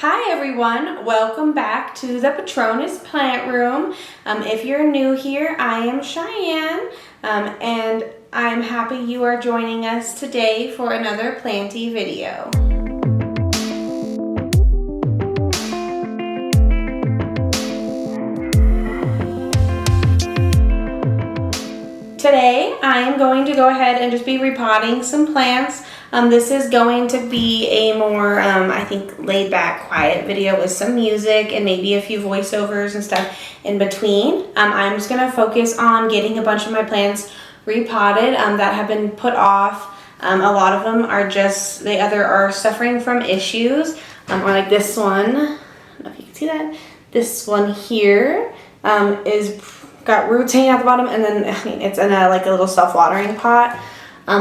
Hi everyone, welcome back to the Patronus plant room. If you're new here, I am Cheyenne and I'm happy you are joining us today for another planty video. Today I am going to go ahead and just be repotting some plants. This is going to be a more, I think, laid back, quiet video with some music and maybe a few voiceovers and stuff in between. I'm just going to focus on getting a bunch of my plants repotted that have been put off. A lot of them are just, they either are suffering from issues, or like this one, I don't know if you can see that, this one here is got roots hanging out the bottom, and then it's in like a little self-watering pot.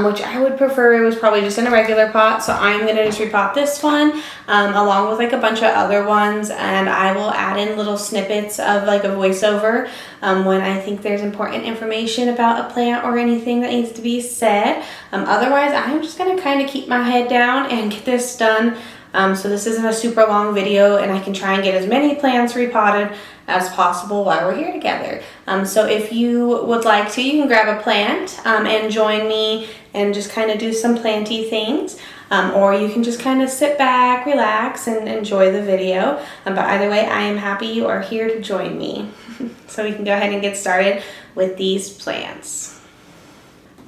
Which I would prefer it was probably just in a regular pot. So I'm gonna just repot this one along with like a bunch of other ones, and I will add in little snippets of like a voiceover when I think there's important information about a plant or anything that needs to be said. Otherwise, I'm just gonna kind of keep my head down and get this done. So this isn't a super long video, and I can try and get as many plants repotted as possible while we're here together. So if you would like to, you can grab a plant and join me and just kind of do some planty things. Or you can just kind of sit back, relax, and enjoy the video. But either way, I am happy you are here to join me. So we can go ahead and get started with these plants.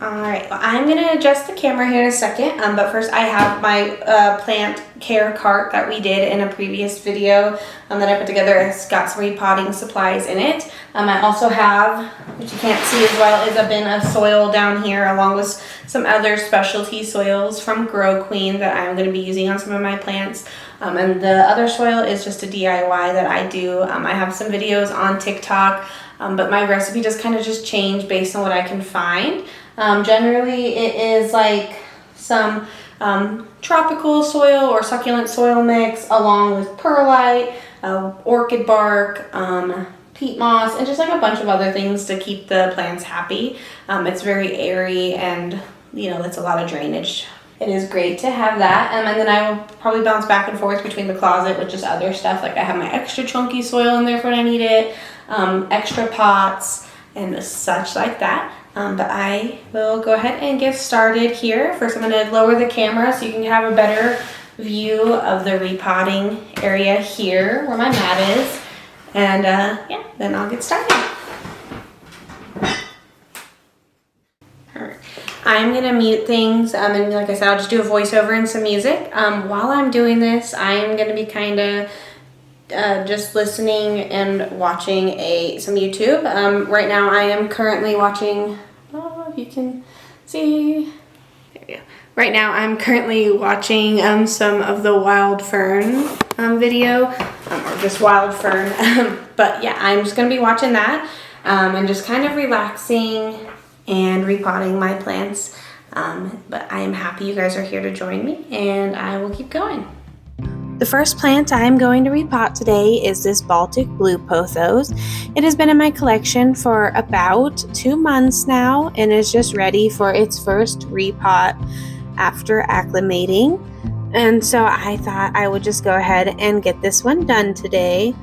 Alright, well, I'm going to adjust the camera here in a second, but first I have my plant care cart that we did in a previous video that I put together. It's got some repotting supplies in it. I also have, which you can't see as well, is a bin of soil down here along with some other specialty soils from Grow Queen that I'm going to be using on some of my plants. And the other soil is just a DIY that I do. I have some videos on TikTok, but my recipe does kind of just change based on what I can find. Generally, it is like some tropical soil or succulent soil mix along with perlite, orchid bark, peat moss, and just like a bunch of other things to keep the plants happy. It's very airy and, it's a lot of drainage. It is great to have that. And then I will probably bounce back and forth between the closet with just other stuff. Like I have my extra chunky soil in there for when I need it, extra pots, and such like that. But I will go ahead and get started here. First, I'm going to lower the camera so you can have a better view of the repotting area here where my mat is. And yeah, then I'll get started. Alright, I'm going to mute things, and like I said, I'll just do a voiceover and some music. While I'm doing this, I'm going to be kind of just listening and watching some YouTube. Right now I am currently watching, if you can see, there we go. Right now I'm currently watching some of the wild fern video, or just wild fern. But yeah, I'm just going to be watching that and just kind of relaxing and repotting my plants. But I am happy you guys are here to join me, and I will keep going. The first plant I am going to repot today is this Baltic blue pothos. It has been in my collection for about 2 months now and is just ready for its first repot after acclimating. And so I thought I would just go ahead and get this one done today.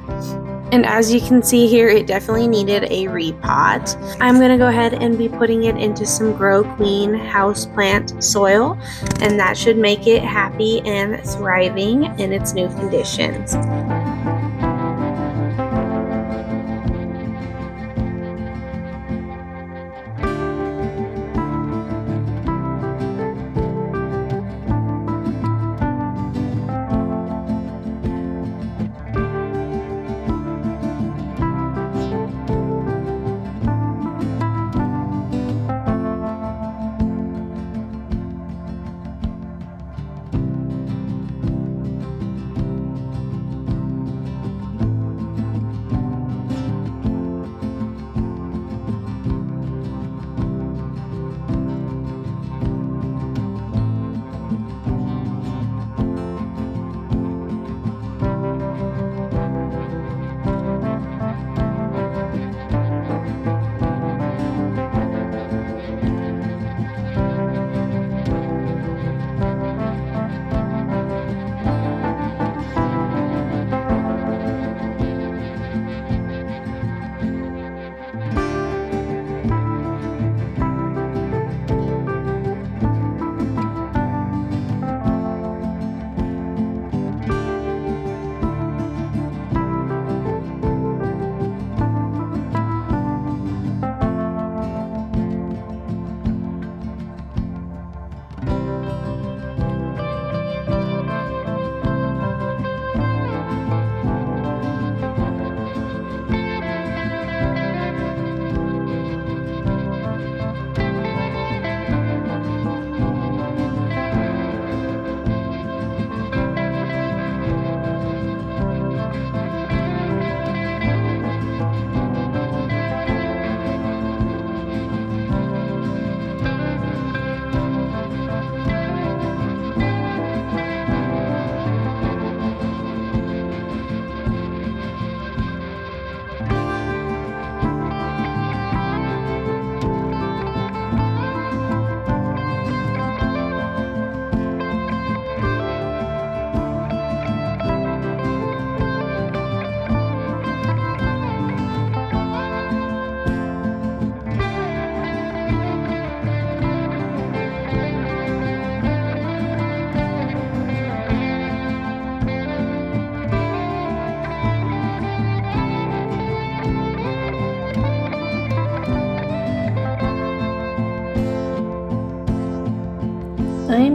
And as you can see here, it definitely needed a repot. I'm going to go ahead and be putting it into some Grow Queen houseplant soil, and that should make it happy and thriving in its new conditions.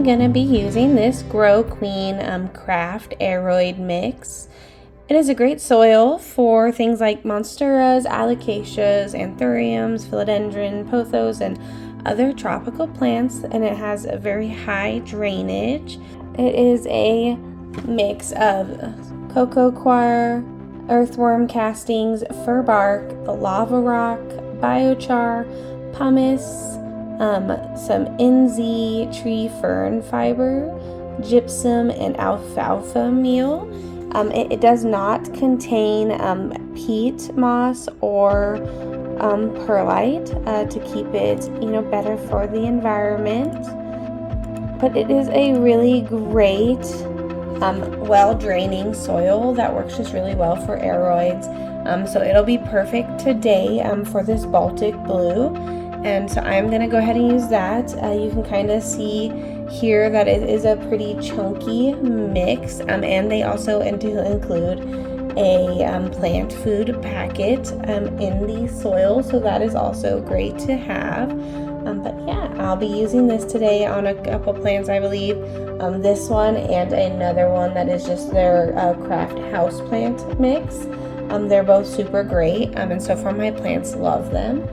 I'm gonna be using this Grow Queen Craft Aeroid mix. It is a great soil for things like monsteras, alocasias, anthuriums, philodendron, pothos, and other tropical plants, and it has a very high drainage. It is a mix of cocoa coir, earthworm castings, fir bark, lava rock, biochar, pumice, some NZ tree fern fiber, gypsum, and alfalfa meal. It does not contain peat moss or perlite to keep it, better for the environment. But it is a really great, well-draining soil that works just really well for aeroids. So it'll be perfect today for this Baltic blue. And so I'm going to go ahead and use that. You can kind of see here that it is a pretty chunky mix. And they also include a plant food packet in the soil. So that is also great to have. But yeah, I'll be using this today on a couple plants, I believe. This one and another one that is just their craft houseplant mix. They're both super great. And so far my plants love them.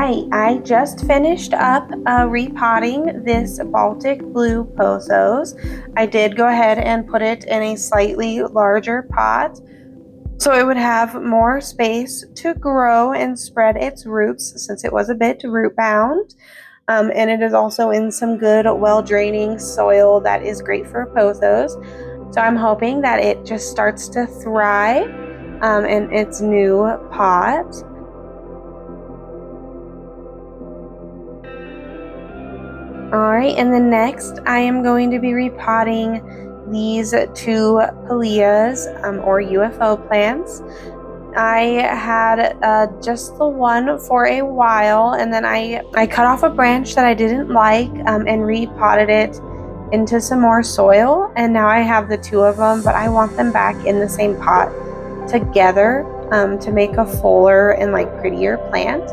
right, I just finished up repotting this Baltic blue Pothos. I did go ahead and put it in a slightly larger pot so it would have more space to grow and spread its roots since it was a bit root bound. And it is also in some good, well draining soil that is great for pothos. So I'm hoping that it just starts to thrive in its new pot. Alright, and then next I am going to be repotting these two Pileas or UFO plants. I had just the one for a while, and then I cut off a branch that I didn't like and repotted it into some more soil, and now I have the two of them, but I want them back in the same pot together to make a fuller and like prettier plant.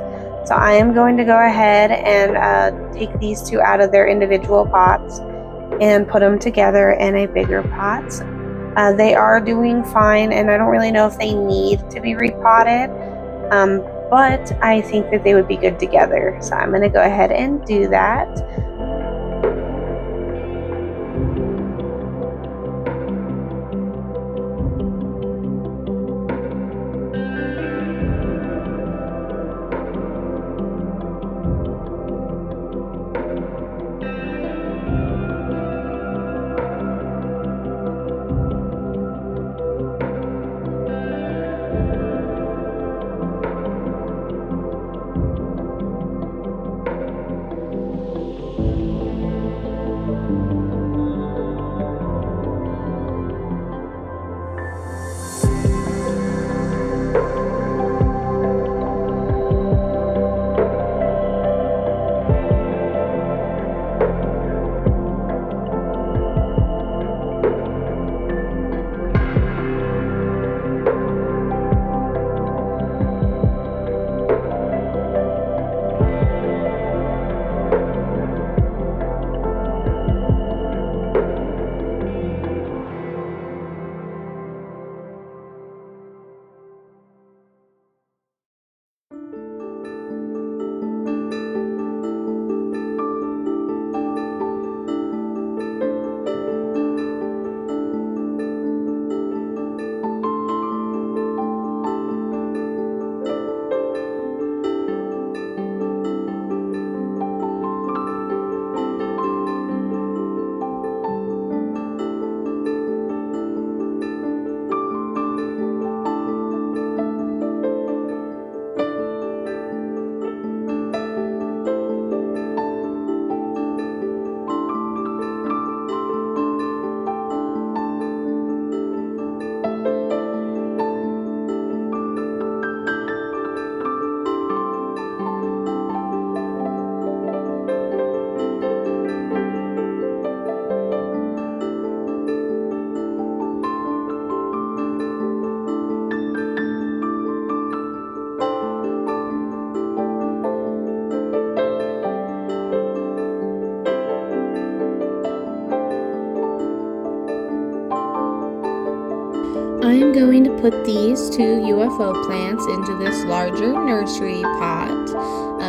So I am going to go ahead and take these two out of their individual pots and put them together in a bigger pot. They are doing fine, and I don't really know if they need to be repotted, but I think that they would be good together. So I'm going to go ahead and do that. I am going to put these two UFO plants into this larger nursery pot.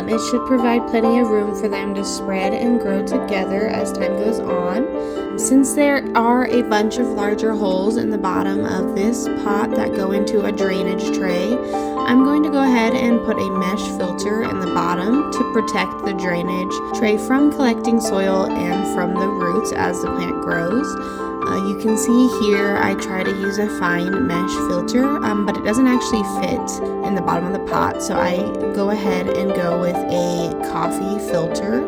It should provide plenty of room for them to spread and grow together as time goes on. Since there are a bunch of larger holes in the bottom of this pot that go into a drainage tray, I'm going to go ahead and put a mesh filter in the bottom to protect the drainage tray from collecting soil and from the roots as the plant grows. You can see here I try to use a fine mesh filter, but it doesn't actually fit in the bottom of the pot, so I go ahead and go with a coffee filter.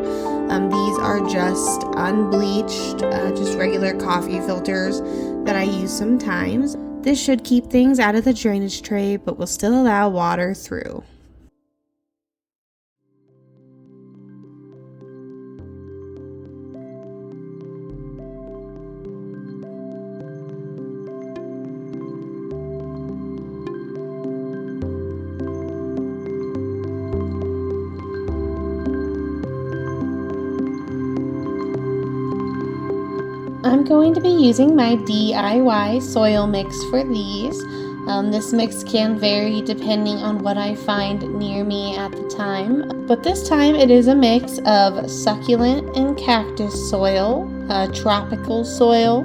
These are just unbleached, just regular coffee filters that I use sometimes. This should keep things out of the drainage tray, but will still allow water through. I'm going to be using my DIY soil mix for these. This mix can vary depending on what I find near me at the time, but this time it is a mix of succulent and cactus soil, tropical soil,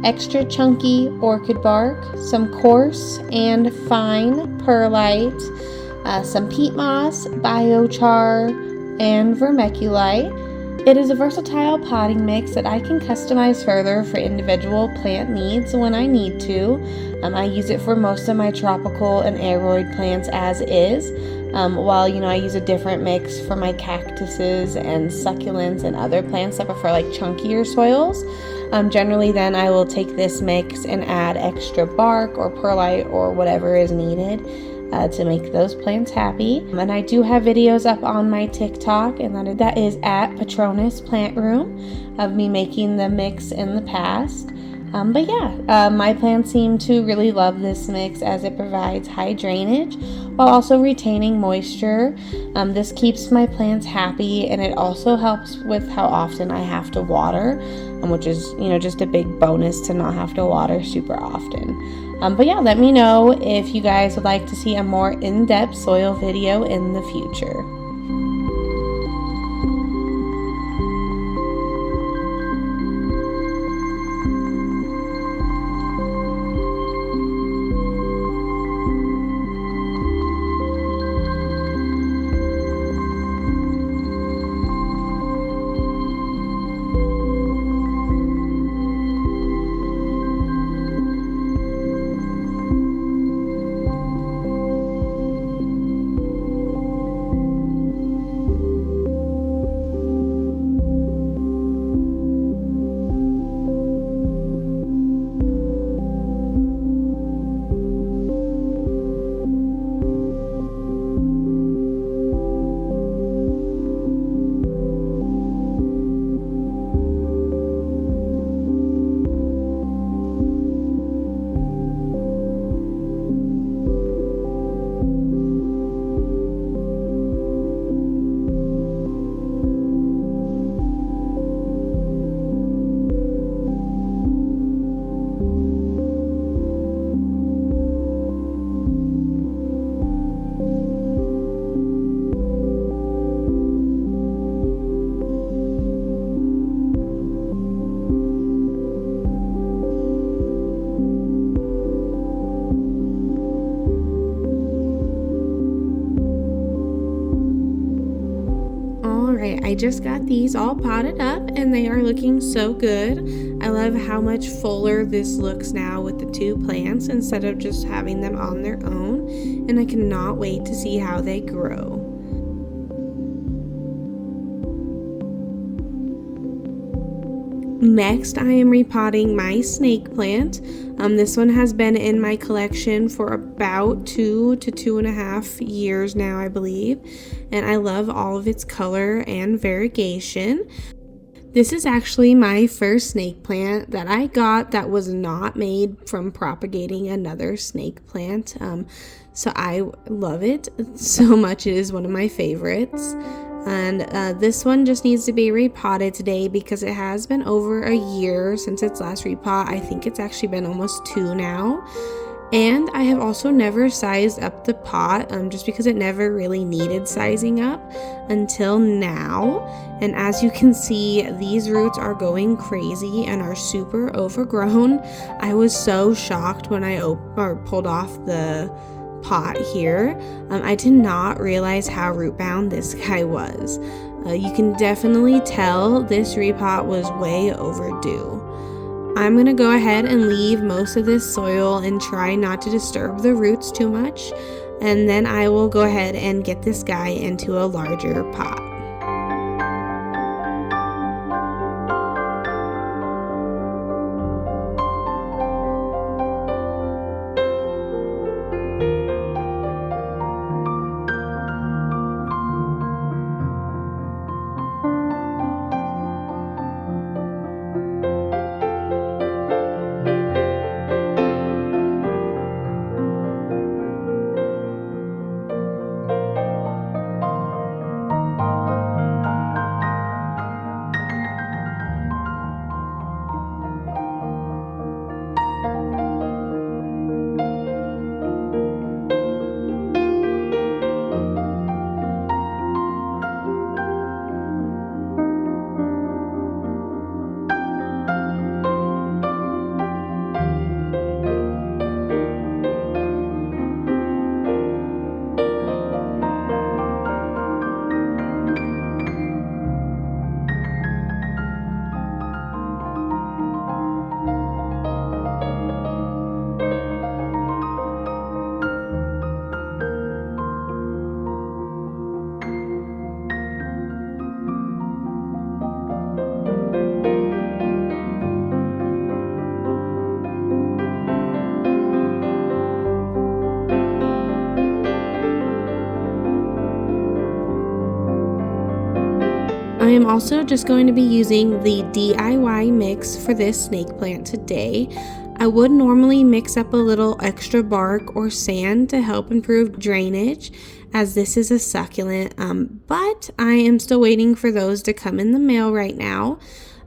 extra chunky orchid bark, some coarse and fine perlite, some peat moss, biochar, and vermiculite. It is a versatile potting mix that I can customize further for individual plant needs when I need to. I use it for most of my tropical and aroid plants as is, while I use a different mix for my cactuses and succulents and other plants that prefer like chunkier soils. Generally then I will take this mix and add extra bark or perlite or whatever is needed to make those plants happy. And I do have videos up on my TikTok, and that is at Patronus Plant Room, of me making the mix in the past. But yeah, my plants seem to really love this mix as it provides high drainage while also retaining moisture. This keeps my plants happy, and it also helps with how often I have to water, which is just a big bonus to not have to water super often. But yeah, let me know if you guys would like to see a more in-depth soil video in the future. I just got these all potted up and they are looking so good. I love how much fuller this looks now with the two plants instead of just having them on their own, and I cannot wait to see how they grow. Next, I am repotting my snake plant. This one has been in my collection for about 2 to 2.5 years now, I believe, and I love all of its color and variegation. This is actually my first snake plant that I got that was not made from propagating another snake plant, so I love it so much. It is one of my favorites. And this one just needs to be repotted today because it has been over a year since its last repot. I think it's actually been almost 2 now. And I have also never sized up the pot just because it never really needed sizing up until now. And as you can see, these roots are going crazy and are super overgrown. I was so shocked when I pulled off the pot here. I did not realize how root bound this guy was. You can definitely tell this repot was way overdue. I'm going to go ahead and leave most of this soil and try not to disturb the roots too much, and then I will go ahead and get this guy into a larger pot. I am also just going to be using the DIY mix for this snake plant today. I would normally mix up a little extra bark or sand to help improve drainage, as this is a succulent, but I am still waiting for those to come in the mail right now.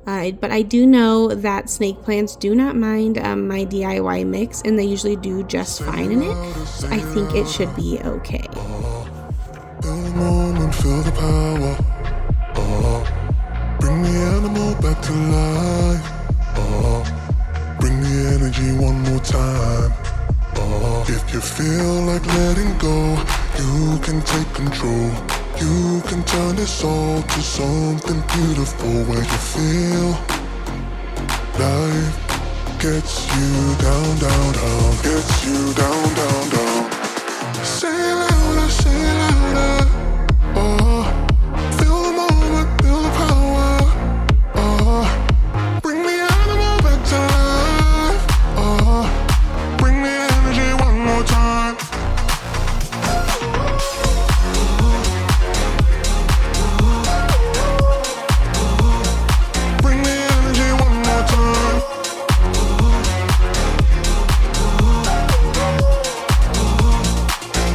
But I do know that snake plants do not mind my DIY mix, and they usually do just fine in it, so I think it should be okay. Feel the moment, feel the power. Bring the animal back to life. Bring the energy one more time. If you feel like letting go, you can take control. You can turn this all to something beautiful, where you feel life gets you down, down, down. Gets you down, down, down. Say it louder, say it louder. Feel the moment, feel the power. Bring the animal back to life. Bring the energy one more time. Bring the energy one more time.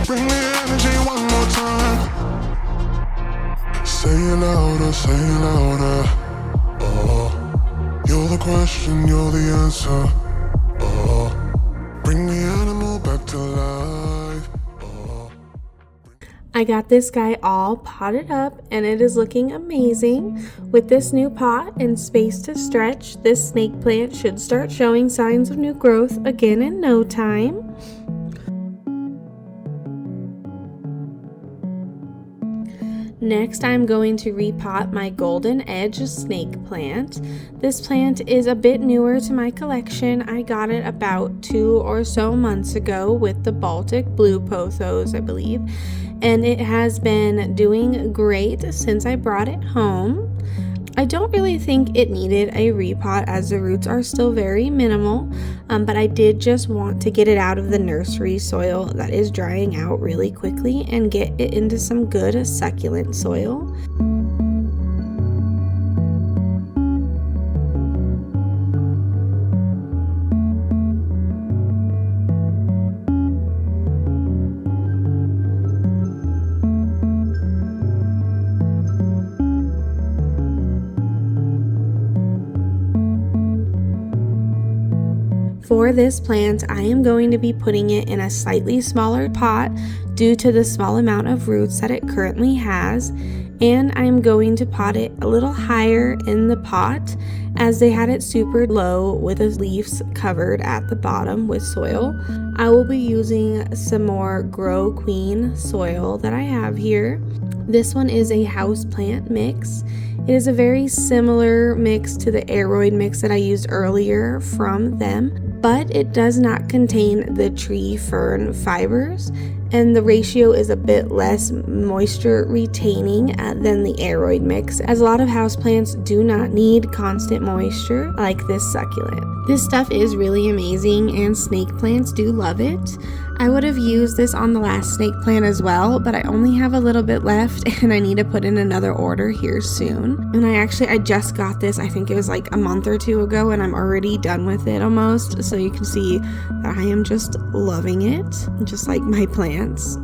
Bring the energy one more time. Say it louder, say it louder. You're the question, you're the answer. Bring the animal back to life. I got this guy all potted up, and it is looking amazing. With this new pot and space to stretch, this snake plant should start showing signs of new growth again in no time. Next, I'm going to repot my golden edge snake plant. This plant is a bit newer to my collection. I got it about 2 or so months ago with the Baltic blue Pothos, I believe, and it has been doing great since I brought it home. I don't really think it needed a repot, as the roots are still very minimal, but I did just want to get it out of the nursery soil that is drying out really quickly and get it into some good succulent soil. For this plant, I am going to be putting it in a slightly smaller pot due to the small amount of roots that it currently has, and I am going to pot it a little higher in the pot, as they had it super low with the leaves covered at the bottom with soil. I will be using some more Grow Queen soil that I have here. This one is a houseplant mix. It is a very similar mix to the aeroid mix that I used earlier from them, but it does not contain the tree fern fibers, and the ratio is a bit less moisture retaining than the aeroid mix, as a lot of houseplants do not need constant moisture like this succulent. This stuff is really amazing, and snake plants do love it. I would have used this on the last snake plant as well, but I only have a little bit left, and I need to put in another order here soon. And I just got this, I think it was like a month or 2 ago, and I'm already done with it almost, so you can see that I am just loving it, just like my plants.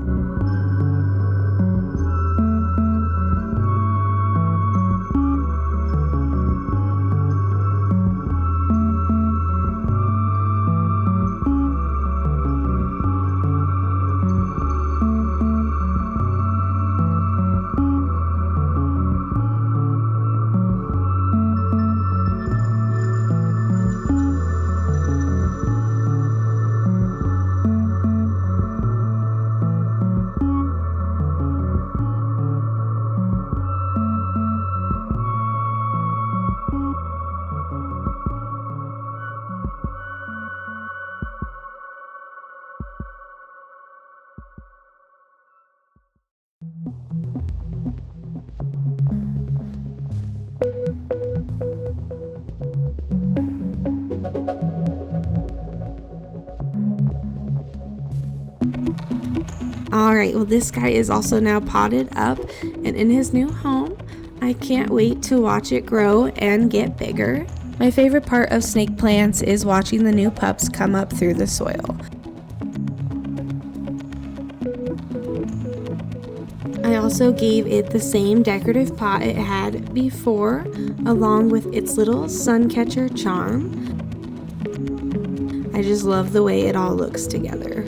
Alright, well this guy is also now potted up and in his new home. I I can't wait to watch it grow and get bigger. My favorite part of snake plants is watching the new pups come up through the soil. I also gave it the same decorative pot it had before, along with its little sun catcher charm. I just love the way it all looks together.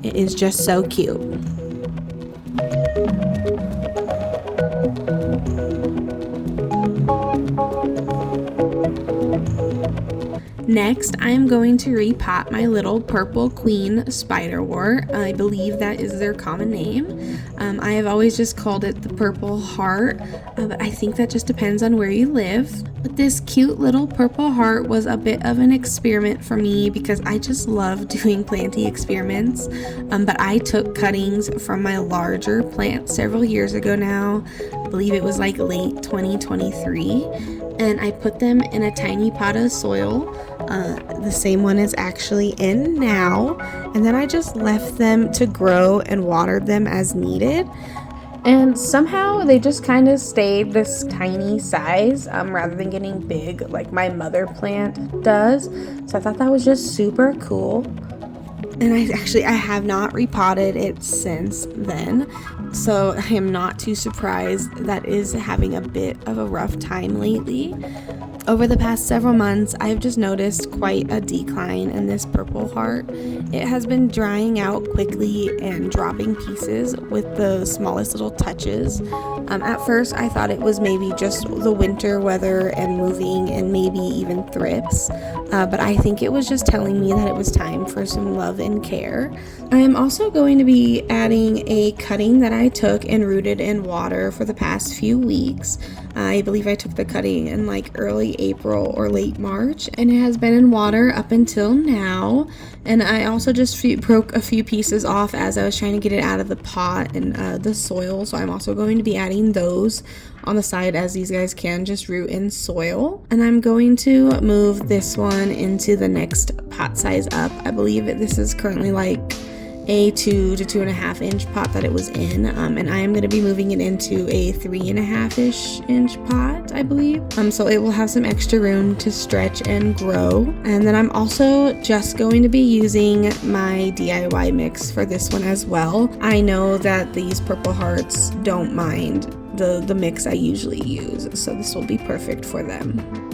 It is just so cute. Next, I am going to repot my little purple queen spiderwort. I believe that is their common name. I have always just called it the purple heart, but I think that just depends on where you live. But this cute little purple heart was a bit of an experiment for me because I just love doing planty experiments. But I took cuttings from my larger plant several years ago now. I believe it was like late 2023. And I put them in a tiny pot of soil, the same one it's actually in now, and then I just left them to grow and watered them as needed. And somehow they just kind of stayed this tiny size rather than getting big like my mother plant does. So I thought that was just super cool. And I have not repotted it since then, so I am not too surprised that is having a bit of a rough time lately. Over the past several months, I've just noticed quite a decline in this purple heart. It has been drying out quickly and dropping pieces with the smallest little touches. At first, I thought it was maybe just the winter weather and moving and maybe even thrips, but I think it was just telling me that it was time for some love and care. I am also going to be adding a cutting that I took and rooted in water for the past few weeks. I believe I took the cutting in like early April or late March, and it has been in water up until now. And I also just broke a few pieces off as I was trying to get it out of the pot and the soil, so I'm also going to be adding those on the side, as these guys can just root in soil. And I'm going to move this one into the next pot size up. I believe this is currently like a 2 to 2.5 inch pot that it was in, and I am going to be moving it into a 3.5-ish inch pot, I believe, so it will have some extra room to stretch and grow. And then I'm also just going to be using my DIY mix for this one as well. I know that these purple hearts don't mind the mix I usually use, so this will be perfect for them.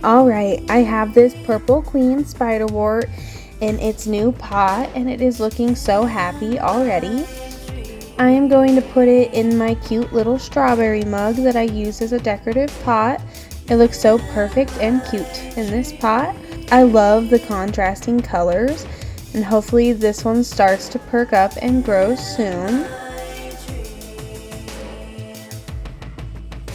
Alright, I have this purple queen spiderwort in its new pot, and it is looking so happy already. I am going to put it in my cute little strawberry mug that I use as a decorative pot. It looks so perfect and cute in this pot. I love the contrasting colors, and hopefully this one starts to perk up and grow soon.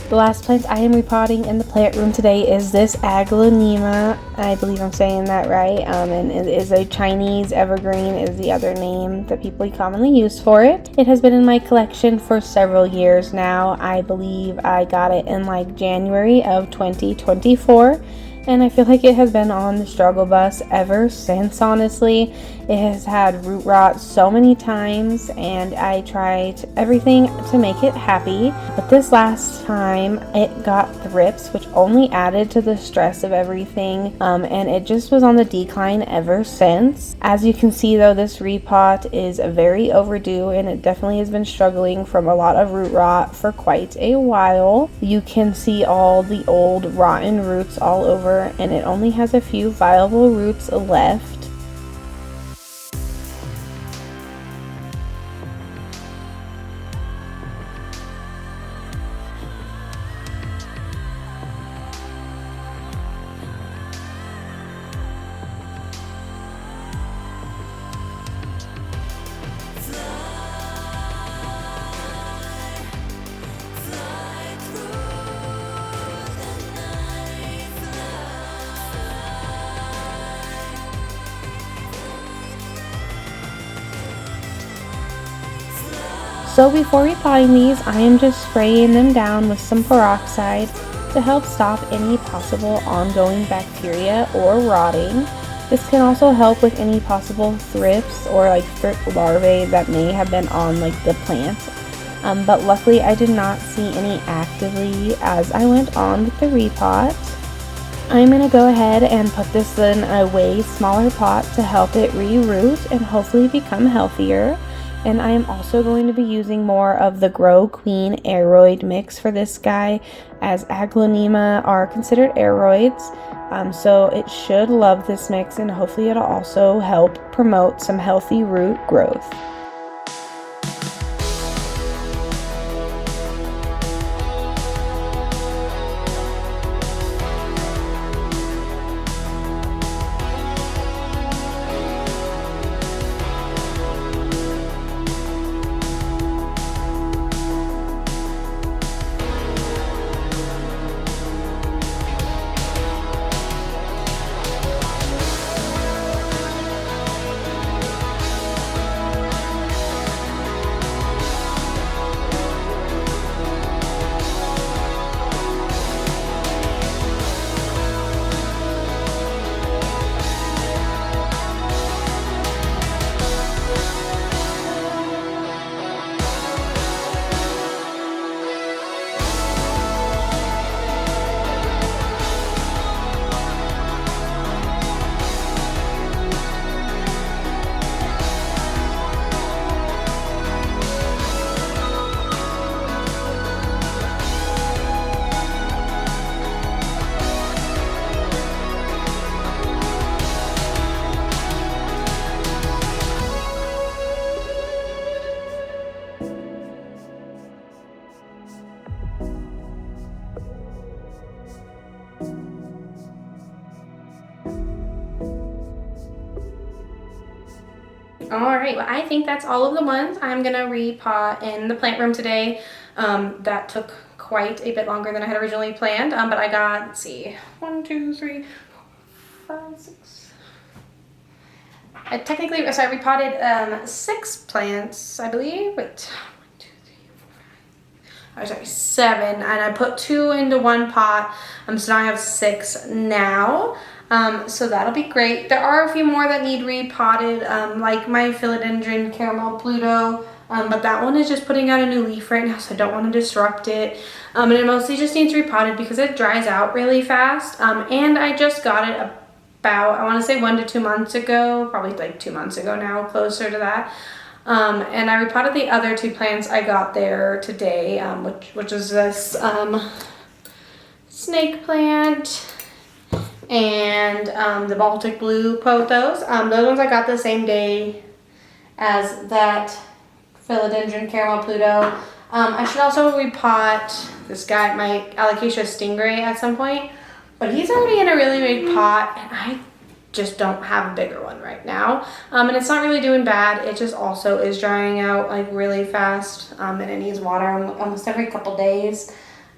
The last plant I am repotting in the plant room today is this Aglaonema. I believe I'm saying that right. And it is a Chinese evergreen is the other name that people commonly use for it. It has been in my collection for several years now. I believe I got it in like January of 2024. And I feel like it has been on the struggle bus ever since, honestly. It has had root rot so many times, and I tried everything to make it happy, but this last time it got thrips, which only added to the stress of everything, and it just was on the decline ever since. As you can see though, this repot is very overdue, and it definitely has been struggling from a lot of root rot for quite a while. You can see all the old rotten roots all over, and it only has a few viable roots left. So before repotting these, I am just spraying them down with some peroxide to help stop any possible ongoing bacteria or rotting. This can also help with any possible thrips or like thrip larvae that may have been on like the plant. But luckily I did not see any actively as I went on with the repot. I'm going to go ahead and put this in a way smaller pot to help it re-root and hopefully become healthier. And I am also going to be using more of the Grow Queen aeroid mix for this guy, as Aglaonema are considered aeroids. So it should love this mix, and hopefully it'll also help promote some healthy root growth. Alright, well I think that's all of the ones I'm going to repot in the plant room today. That took quite a bit longer than I had originally planned, but I got, let's see, 1, 2, 3, 4, 5, 6. I repotted 6 plants, I believe. Wait, 1, 2, 3, 4, 5. Sorry, 7, and I put 2 into one pot, so now I have 6 now. So that'll be great. There are a few more that need repotted, like my philodendron caramel Pluto, but that one is just putting out a new leaf right now, so I don't want to disrupt it. And it mostly just needs repotted because it dries out really fast. And I just got it about, I want to say 1 to 2 months ago, probably like 2 months ago now, closer to that. And I repotted the other 2 plants I got there today, which is this snake plant and the Baltic blue Pothos. Those ones I got the same day as that philodendron caramel Pluto. I should also repot this guy, my Alocasia stingray, at some point, but he's already in a really big pot, and I just don't have a bigger one right now. And it's not really doing bad. It just also is drying out like really fast, and it needs water almost every couple days.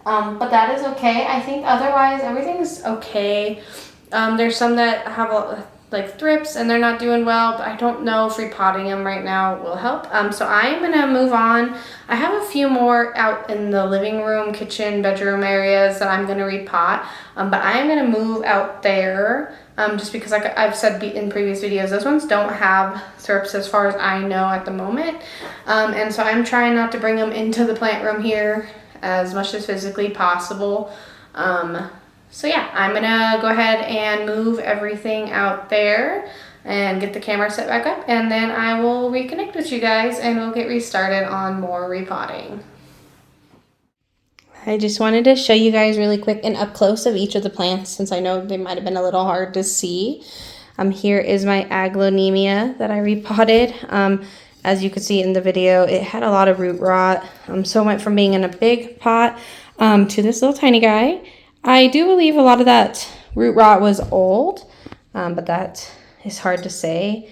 But that is okay. I think otherwise everything's okay. There's some that have like thrips and they're not doing well, but I don't know if repotting them right now will help. So I'm gonna move on. I have a few more out in the living room, kitchen, bedroom areas that I'm gonna repot, but I'm gonna move out there just because like I've said in previous videos, those ones don't have thrips as far as I know at the moment. And so I'm trying not to bring them into the plant room here as much as physically possible. So yeah, I'm gonna go ahead and move everything out there and get the camera set back up, and then I will reconnect with you guys and we'll get restarted on more repotting. I just wanted to show you guys really quick an up close of each of the plants, since I know they might have been a little hard to see. Here is my Aglaonema that I repotted. As you could see in the video, it had a lot of root rot. So it went from being in a big pot to this little tiny guy. I do believe a lot of that root rot was old, but that is hard to say.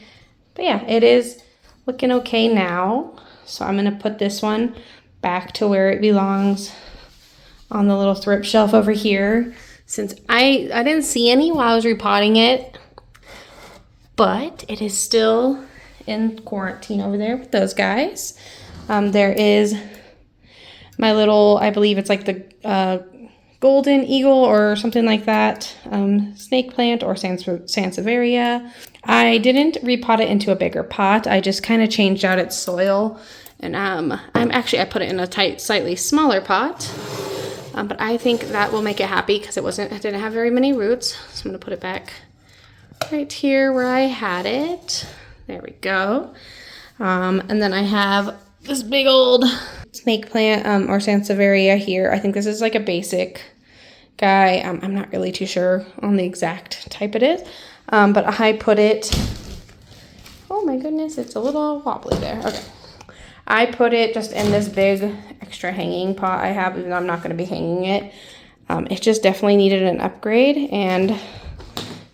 But yeah, it is looking okay now. So I'm gonna put this one back to where it belongs on the little thrift shelf over here, since I didn't see any while I was repotting it, but it is still in quarantine over there with those guys. There is my little, I believe it's like the golden eagle or something like that, snake plant or sansevieria. I didn't repot it into a bigger pot. I just kind of changed out its soil, and I put it in a slightly smaller pot. But I think that will make it happy because it didn't have very many roots. So I'm gonna put it back right here where I had it. There we go. And then I have this big old snake plant or sansevieria here. I think this is like a basic guy. I'm not really too sure on the exact type it is. But I put it, oh my goodness, it's a little wobbly there. Okay. I put it just in this big extra hanging pot I have, even though I'm not going to be hanging it. It just definitely needed an upgrade, and I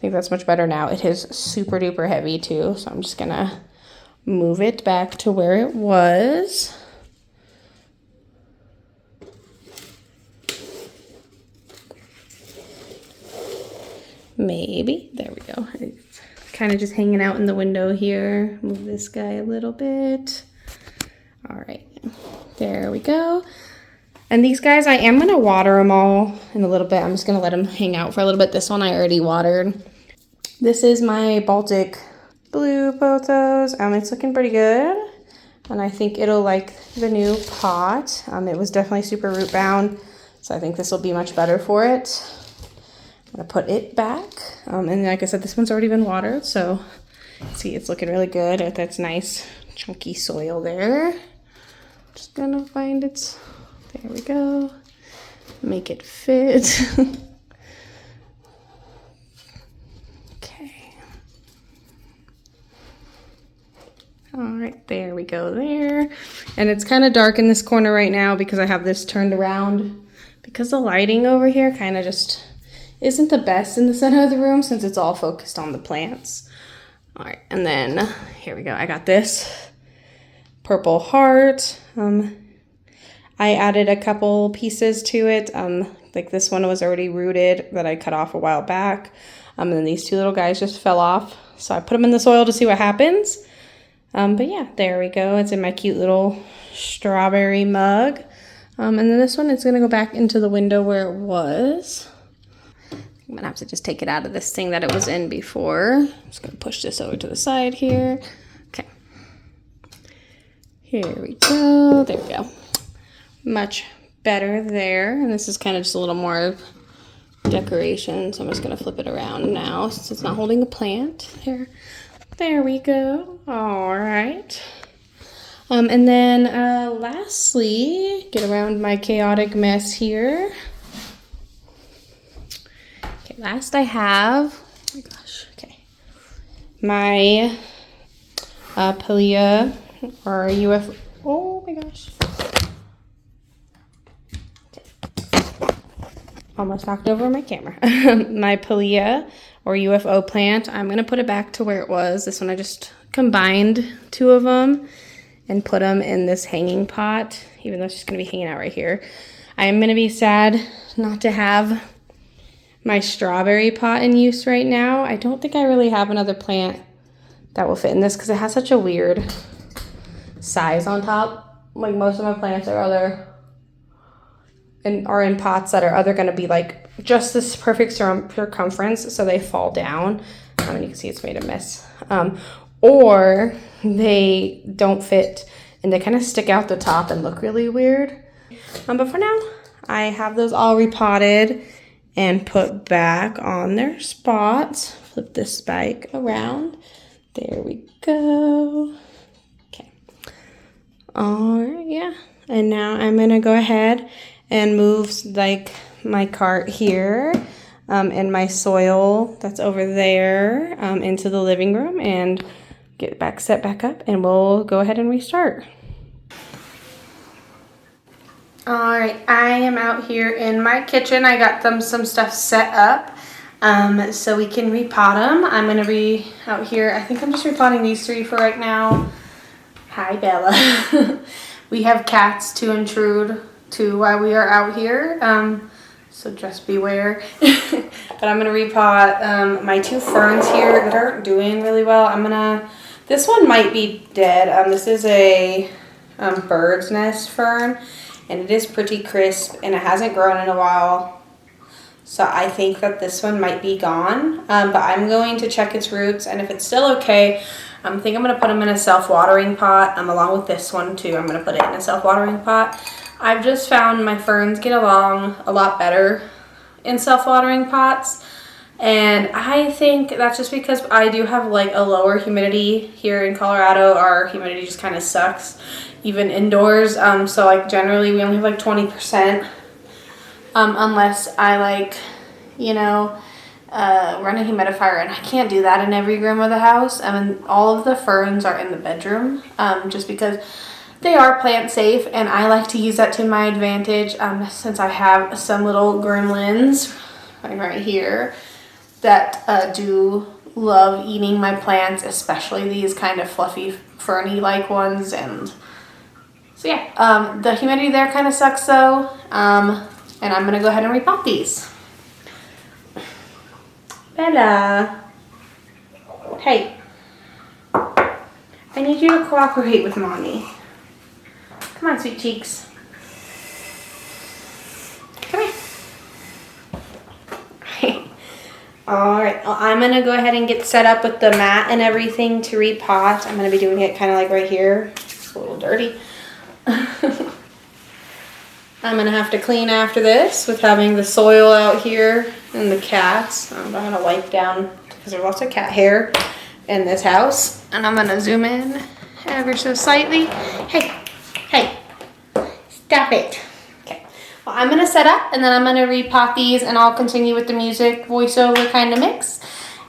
think that's much better now. It is super duper heavy too, so I'm just going to move it back to where it was. Maybe. There we go. It's kind of just hanging out in the window here. Move this guy a little bit. All right, there we go. And these guys, I am going to water them all in a little bit. I'm just going to let them hang out for a little bit. This one I already watered. This is my Baltic blue Pothos. It's looking pretty good, and I think it'll like the new pot. It was definitely super root bound, so I think this will be much better for it. I'm going to put it back. And like I said, this one's already been watered, so see, it's looking really good. That's nice chunky soil there. Just gonna find it. There we go. Make it fit. Okay. All right, there we go there. And it's kind of dark in this corner right now because I have this turned around, because the lighting over here kind of just isn't the best in the center of the room since it's all focused on the plants. All right, and then here we go. I got this purple heart. I added a couple pieces to it. Like this one was already rooted that I cut off a while back. And then these two little guys just fell off. So I put them in the soil to see what happens. But yeah, there we go. It's in my cute little strawberry mug. And then this one is gonna go back into the window where it was. I'm gonna have to just take it out of this thing that it was in before. I'm just gonna push this over to the side here. Okay. Here we go. There we go. Much better there. And this is kind of just a little more decoration. So I'm just gonna flip it around now since it's not holding a plant. There we go. All right. And then lastly, get around my chaotic mess here. Okay, last I have, oh my gosh, okay, my Pilea or UFO, oh my gosh. Okay. Almost knocked over my camera. My Pilea or UFO plant. I'm going to put it back to where it was. This one I just combined two of them and put them in this hanging pot, even though it's just going to be hanging out right here. I am going to be sad not to have my strawberry pot in use right now. I don't think I really have another plant that will fit in this because it has such a weird size on top. Like most of my plants are either are in pots that are either going to be like just this perfect circumference so they fall down. And you can see it's made a mess. Or they don't fit and they kind of stick out the top and look really weird. But for now, I have those all repotted and put back on their spots. Flip this spike around. There we go. Okay. All right, yeah. And now I'm gonna go ahead and move like my cart here and my soil that's over there into the living room and get back set back up, and we'll go ahead and restart. All right, I am out here in my kitchen. I got them some stuff set up so we can repot them. I'm gonna be out here. I think I'm just repotting these 3 for right now. Hi, Bella. We have cats to intrude to while we are out here, so just beware. But I'm gonna repot my 2 ferns here that aren't doing really well. This one might be dead. This is a bird's nest fern, and it is pretty crisp, and it hasn't grown in a while. So I think that this one might be gone, but I'm going to check its roots, and if it's still okay, I think I'm going to put them in a self-watering pot, along with this one too. I'm going to put it in a self-watering pot. I've just found my ferns get along a lot better in self-watering pots, and I think that's just because I do have like a lower humidity here in Colorado. Our humidity just kind of sucks, even indoors. So like generally we only have like 20%, unless I like, you know, run a humidifier, and I can't do that in every room of the house. I mean, all of the ferns are in the bedroom, just because they are plant safe, and I like to use that to my advantage, since I have some little gremlins right here that do love eating my plants, especially these kind of fluffy ferny like ones. And so yeah, the humidity there kind of sucks though, and I'm gonna go ahead and repot these. Bella, hey, I need you to cooperate with mommy. Come on, sweet cheeks. Come here. Alright, well, I'm going to go ahead and get set up with the mat and everything to repot. I'm going to be doing it kind of like right here. It's a little dirty. I'm going to have to clean after this with having the soil out here and the cats. I'm going to wipe down because there's lots of cat hair in this house. And I'm going to zoom in ever so slightly. Hey, stop it. Okay, well, I'm going to set up and then I'm going to repot these, and I'll continue with the music voiceover kind of mix.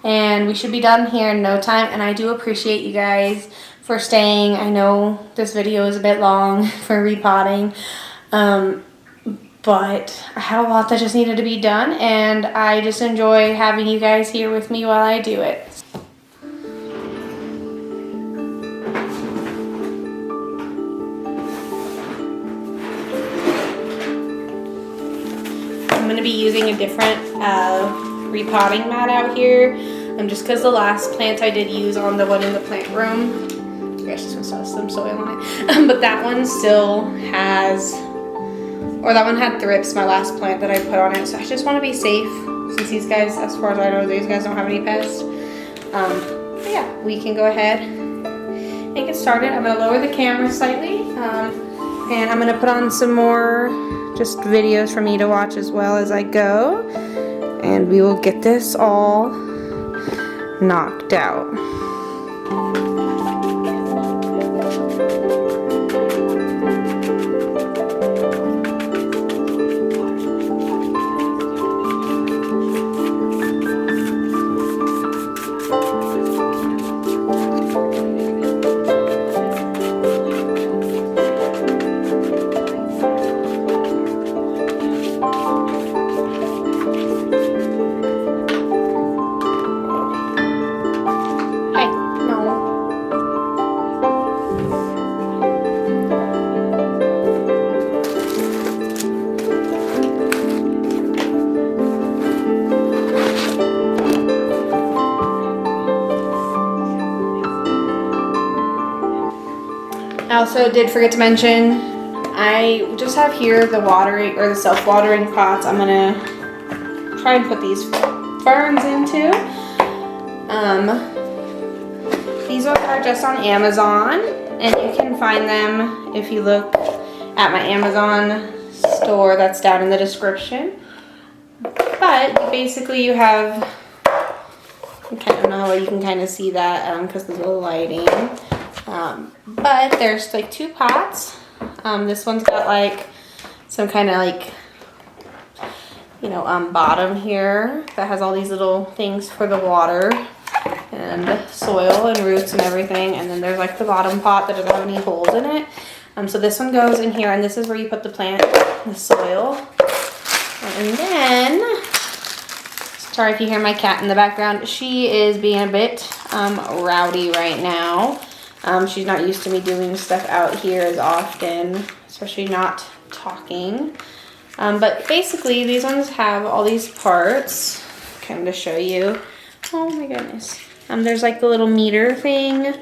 And we should be done here in no time. And I do appreciate you guys for staying. I know this video is a bit long for repotting. But I had a lot that just needed to be done, and I just enjoy having you guys here with me while I do it. I'm going to be using a different repotting mat out here, just because the last plant I did use on the one in the plant room, I guess just going to some soil on it, but that one still has... Or that one had thrips, my last plant that I put on it. So I just want to be safe, since these guys, as far as I know, these guys don't have any pests. But yeah, we can go ahead and get started. I'm going to lower the camera slightly. And I'm going to put on some more just videos for me to watch as well as I go. And we will get this all knocked out. I also did forget to mention, I just have here the watering or the self-watering pots I'm gonna try and put these ferns into. These ones are just on Amazon, and you can find them if you look at my Amazon store that's down in the description. But basically you have, I don't know how you can kind of see that because of the lighting. But there's like 2 pots. This one's got like some kind of like, you know, bottom here that has all these little things for the water and soil and roots and everything. And then there's like the bottom pot that doesn't have any holes in it. So this one goes in here, and this is where you put the plant, the soil. And then, sorry if you hear my cat in the background, she is being a bit rowdy right now. She's not used to me doing stuff out here as often, especially not talking. But basically, these ones have all these parts, kind of to show you. Oh my goodness. There's like the little meter thing,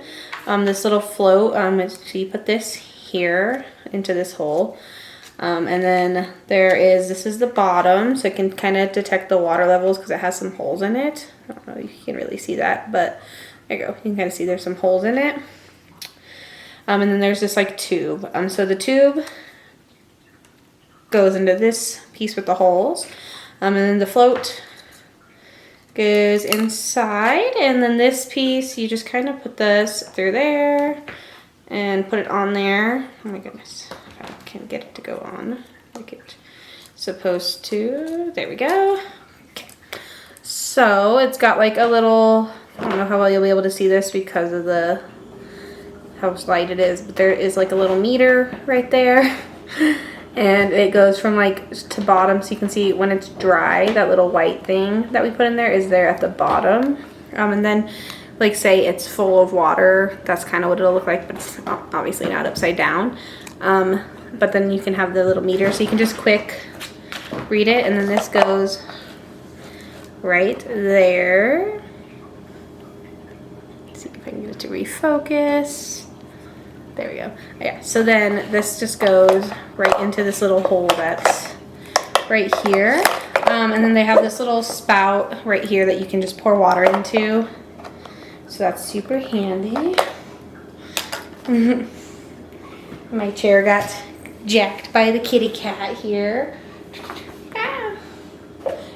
this little float. So you put this here into this hole. And then this is the bottom, so it can kind of detect the water levels because it has some holes in it. I don't know if you can really see that, but there you go. You can kind of see there's some holes in it. And then there's this like tube. So the tube goes into this piece with the holes. And then the float goes inside. And then this piece, you just kind of put this through there and put it on there. Oh my goodness. I can't get it to go on like it's supposed to. There we go. Okay. So it's got like a little, I don't know how well you'll be able to see this because of the how light it is, but there is like a little meter right there. And it goes from like to bottom, so you can see when it's dry, that little white thing that we put in there is there at the bottom. And then like say it's full of water, that's kind of what it'll look like, but it's obviously not upside down. But then you can have the little meter, so you can just quick read it, and then this goes right there. Let's see if I can get it to refocus. There we go. Yeah, so then this just goes right into this little hole that's right here. And then they have this little spout right here that you can just pour water into. So that's super handy. My chair got jacked by the kitty cat here. Ah,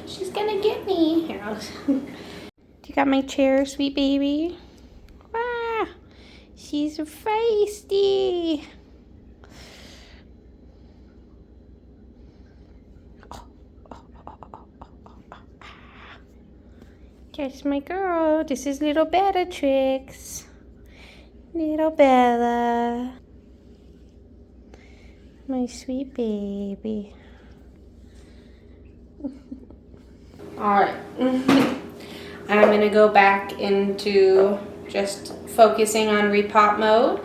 she's gonna get me. Here, you got my chair, sweet baby? Ah, she's feisty. That's my girl. This is little Bellatrix. Little Bella. My sweet baby. Alright. I'm going to go back into just focusing on repot mode.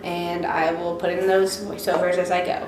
And I will put in those voiceovers as I go.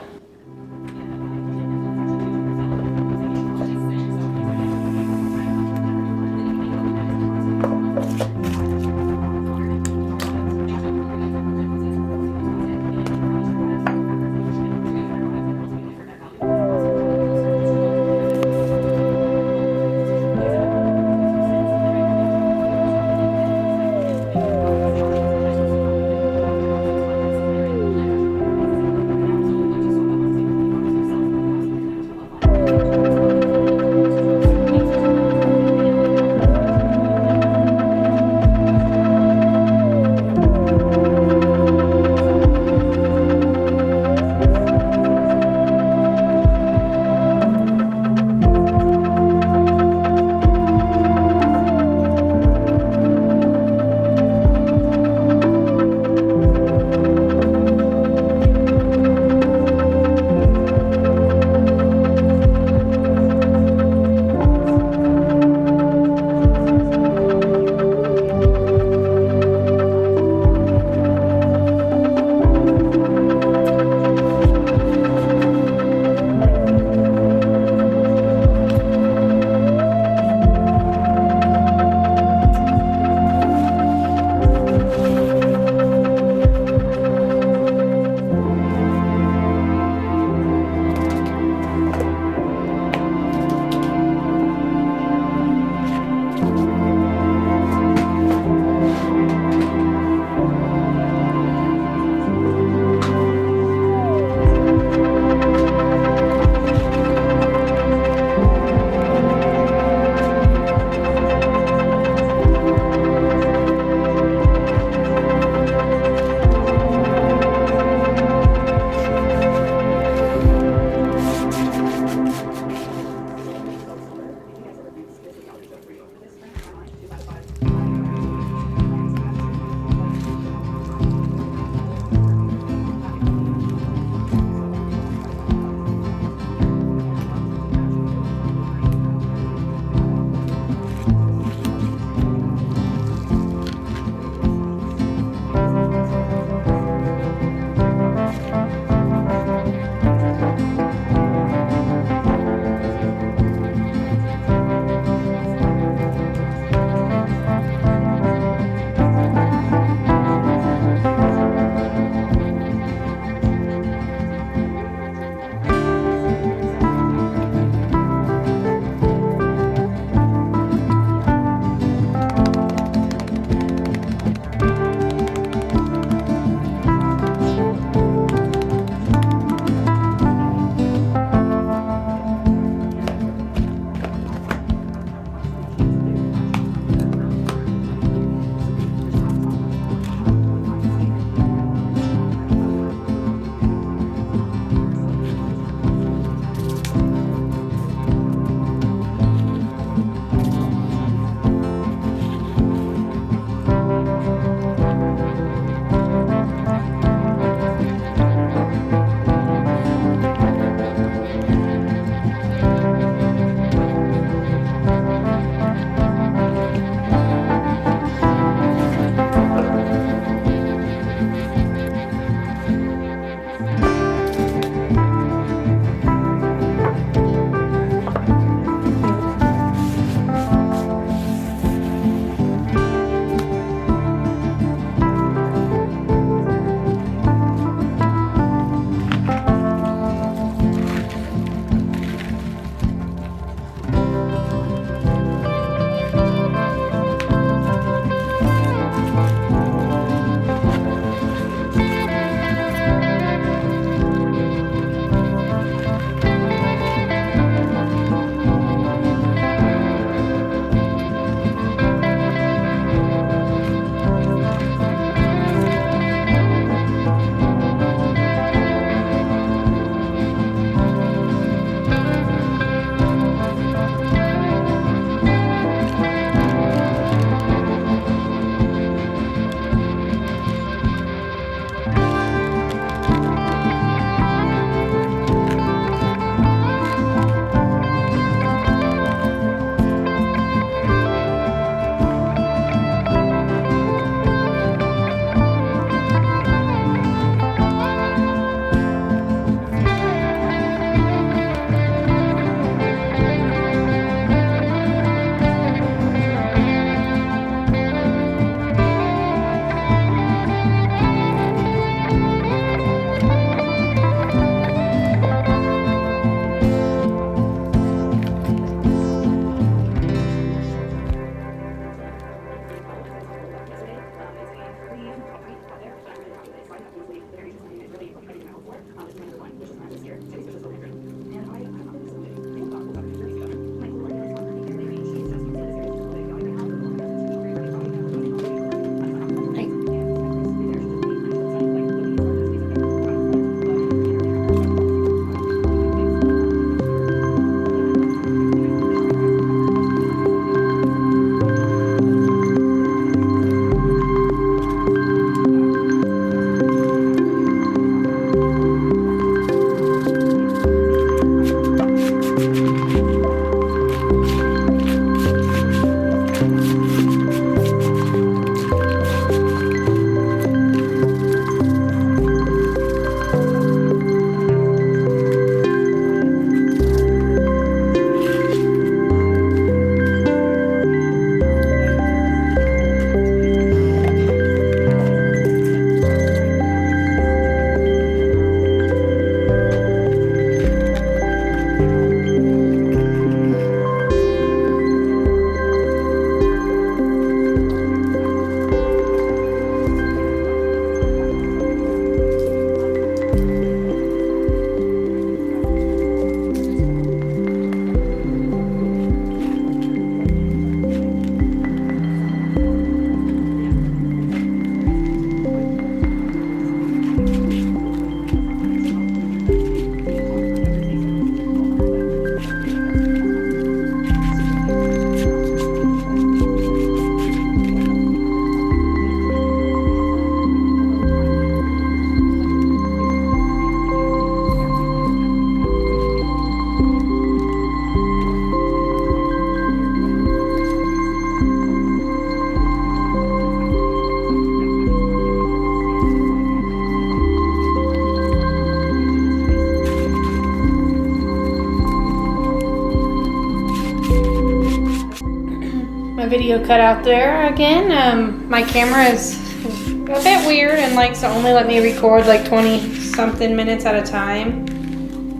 video cut out there again. My camera is a bit weird and likes to only let me record like 20 something minutes at a time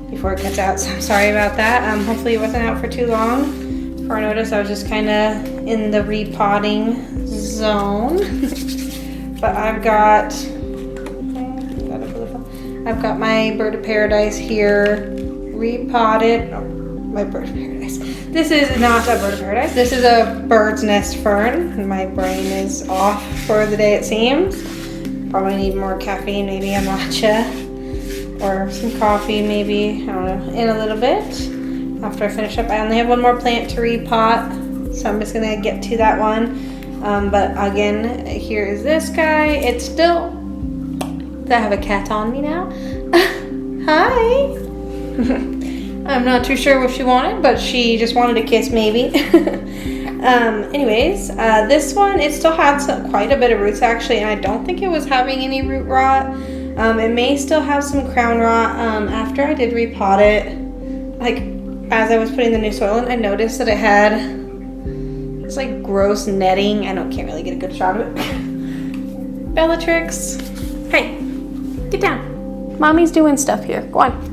before it cuts out, so I'm sorry about that. Hopefully it wasn't out for too long. Before I noticed, I was just kind of in the repotting zone. But I've got my bird of paradise here, repotted. Oh, my bird of paradise. This is not a bird of paradise. This is a bird's nest fern. My brain is off for the day, it seems. Probably need more caffeine, maybe a matcha or some coffee, maybe, I don't know, in a little bit. After I finish up, I only have one more plant to repot, so I'm just gonna get to that one. But again, here is this guy. It's still, I have a cat on me now. Hi. I'm not too sure what she wanted, but she just wanted a kiss maybe. Anyways, this one, it still had quite a bit of roots actually, and I don't think it was having any root rot. It may still have some crown rot. After I did repot it, like as I was putting the new soil in, I noticed that it had this like gross netting. I can't really get a good shot of it. Bellatrix, hey, get down. Mommy's doing stuff here. Go on.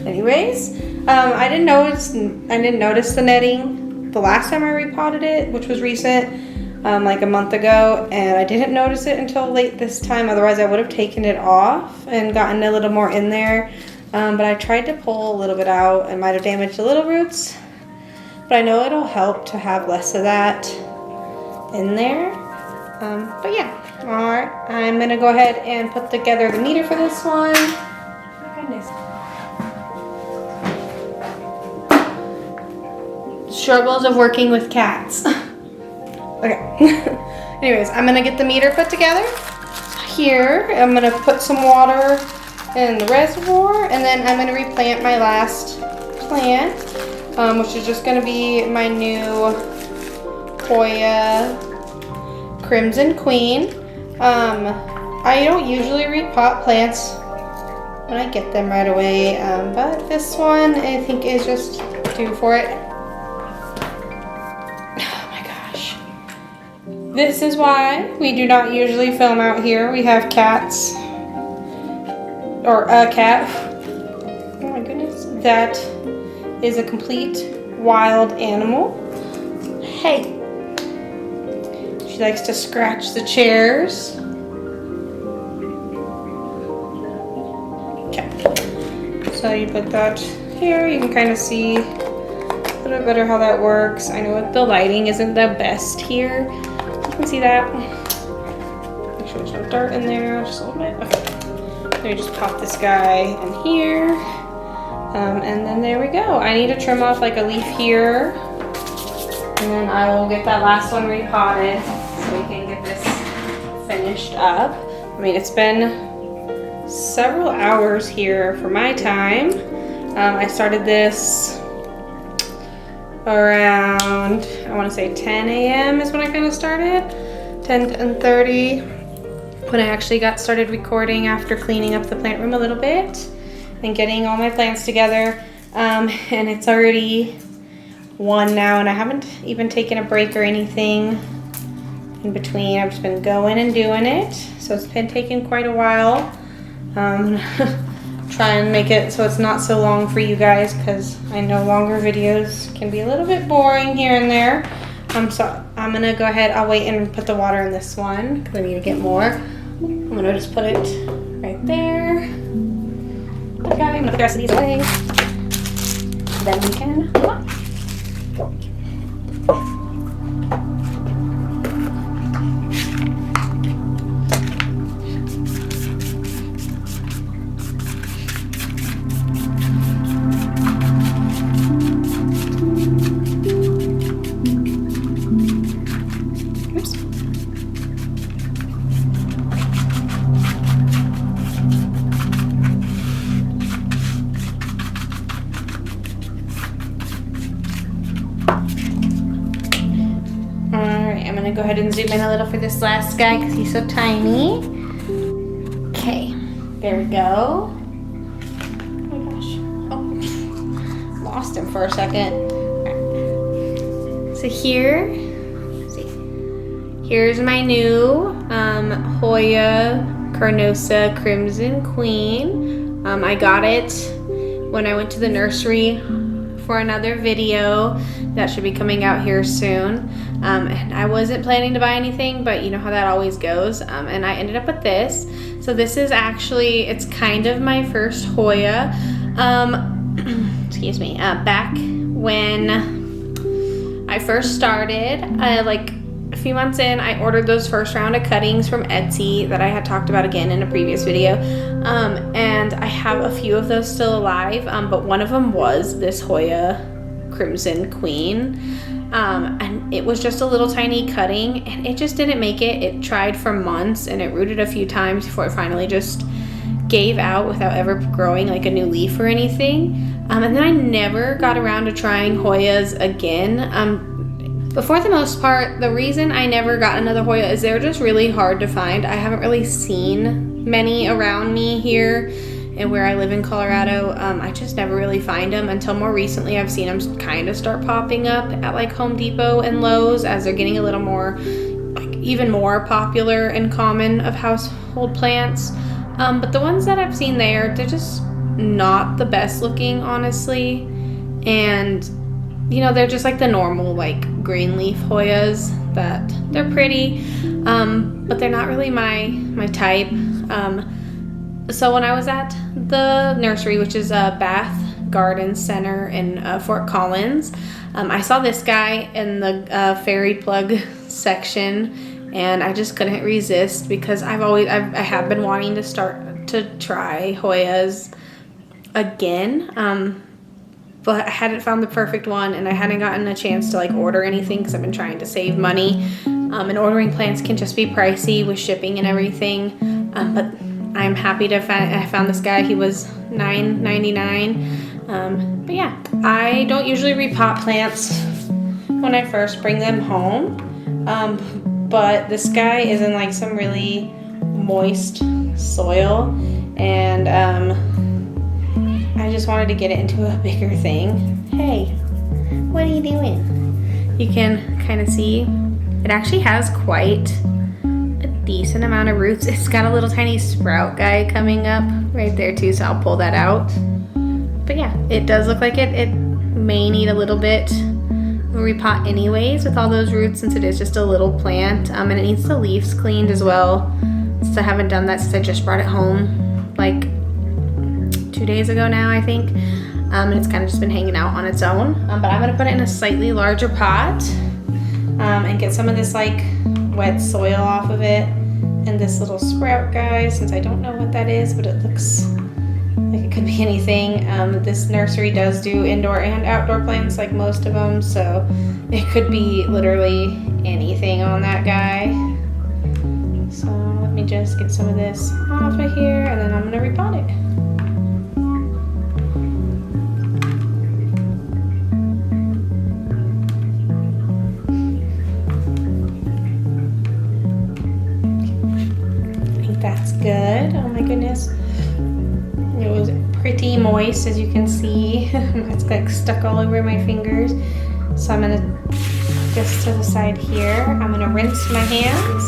Anyways, I didn't notice the netting the last time I repotted it, which was recent. Like a month ago, and I didn't notice it until late this time. Otherwise I would have taken it off and gotten a little more in there, but I tried to pull a little bit out and might have damaged the little roots, but I know it'll help to have less of that in there. But yeah, all right, I'm gonna go ahead and put together the meter for this one. Oh my goodness. Struggles of working with cats. Okay. Anyways, I'm gonna get the meter put together. Here, I'm gonna put some water in the reservoir, and then I'm gonna replant my last plant, which is just gonna be my new Hoya Crimson Queen. I don't usually repot plants when I get them right away, but this one I think is just due for it. This is why we do not usually film out here. We have cats, or a cat. Oh my goodness. That is a complete wild animal. Hey. She likes to scratch the chairs. Okay. So you put that here. You can kind of see a little bit better how that works. I know the lighting isn't the best here. You can see that. Make sure there's no dirt in there, just a little bit. Okay. Then we just pop this guy in here. And then there we go. I need to trim off like a leaf here. And then I will get that last one repotted so we can get this finished up. I mean, it's been several hours here for my time. I started this around, I want to say 10 a.m. is when I kind of started, 10:30, when I actually got started recording after cleaning up the plant room a little bit and getting all my plants together. And it's already 1 now, and I haven't even taken a break or anything in between. I've just been going and doing it, so it's been taking quite a while. Try and make it so it's not so long for you guys, because I know longer videos can be a little bit boring here and there. So I'm gonna go ahead, I'll wait and put the water in this one because I need to get more. I'm gonna just put it right there. Okay, I'm gonna put the rest of these away. Then we can go on. I'm gonna go ahead and zoom in a little for this last guy because he's so tiny. Okay, there we go. Oh my gosh. Oh, lost him for a second. Right. So here, let's see, here's my new Hoya Carnosa Crimson Queen. I got it when I went to the nursery for another video that should be coming out here soon. And I wasn't planning to buy anything, but you know how that always goes. And I ended up with this. So this is actually, it's kind of my first Hoya. Excuse me, back when I first started, like a few months in, I ordered those first round of cuttings from Etsy that I had talked about again in a previous video. And I have a few of those still alive, but one of them was this Hoya Crimson Queen. And it was just a little tiny cutting, and it just didn't make it. It tried for months, and it rooted a few times before it finally just gave out without ever growing like a new leaf or anything. And then I never got around to trying Hoyas again. But for the most part, the reason I never got another Hoya is they're just really hard to find. I haven't really seen many around me here and where I live in Colorado. I just never really find them until more recently. I've seen them kind of start popping up at like Home Depot and Lowe's as they're getting a little more, like even more popular and common of household plants. But the ones that I've seen there, they're just not the best looking, honestly. And you know, they're just like the normal like green leaf Hoyas that they're pretty, but they're not really my type. So when I was at the nursery, which is a Bath Garden Center in Fort Collins, I saw this guy in the fairy plug section, and I just couldn't resist because I have been wanting to start to try Hoyas again, but I hadn't found the perfect one, and I hadn't gotten a chance to like order anything because I've been trying to save money, and ordering plants can just be pricey with shipping and everything, but I'm happy to I found this guy. He was $9.99. But yeah, I don't usually repot plants when I first bring them home, but this guy is in like some really moist soil, and I just wanted to get it into a bigger thing. Hey, what are you doing? You can kind of see it actually has quite a decent amount of roots. It's got a little tiny sprout guy coming up right there too, so I'll pull that out. But yeah, it does look like it may need a little bit of a repot anyways with all those roots, since it is just a little plant, and it needs the leaves cleaned as well, since I haven't done that since I just brought it home like 2 days ago now, I think. And it's kind of just been hanging out on its own, but I'm gonna put it in a slightly larger pot, and get some of this like wet soil off of it, and this little sprout guy, since I don't know what that is, but it looks like it could be anything. This nursery does do indoor and outdoor plants like most of them, so it could be literally anything on that guy. So let me just get some of this off of here, and then I'm gonna repot it. That's good. Oh my goodness. It was pretty moist, as you can see. It's like stuck all over my fingers. So I'm gonna put this to the side here. I'm gonna rinse my hands.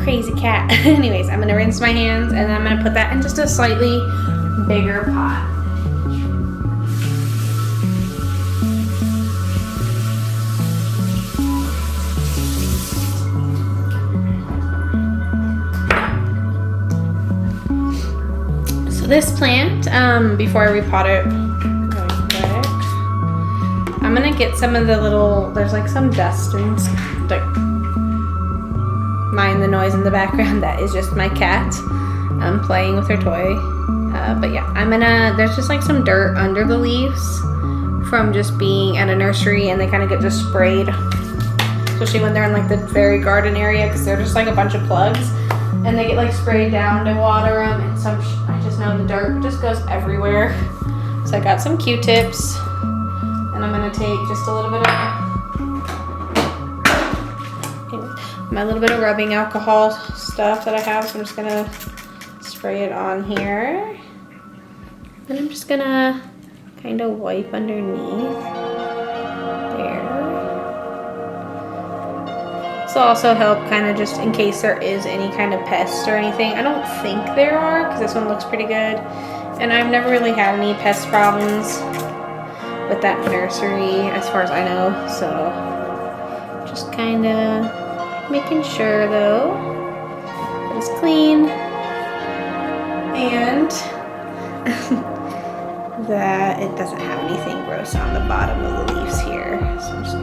Crazy cat. Anyways, I'm gonna rinse my hands, and then I'm gonna put that in just a slightly bigger pot. This plant, before I repot it really quick, I'm gonna get some of the little, there's like some dust and like, mind the noise in the background, that is just my cat playing with her toy. But yeah, there's just like some dirt under the leaves from just being at a nursery, and they kind of get just sprayed, especially when they're in like the fairy garden area, because they're just like a bunch of plugs. And they get like sprayed down to water them, and I just know the dirt just goes everywhere. So I got some Q-tips, and I'm gonna take just a little bit of my little bit of rubbing alcohol stuff that I have. So I'm just gonna spray it on here, and I'm just gonna kind of wipe underneath. This will also help kind of just in case there is any kind of pest or anything. I don't think there are because this one looks pretty good. And I've never really had any pest problems with that nursery as far as I know. So just kind of making sure though that it's clean and that it doesn't have anything gross on the bottom of the leaves here. So I'm just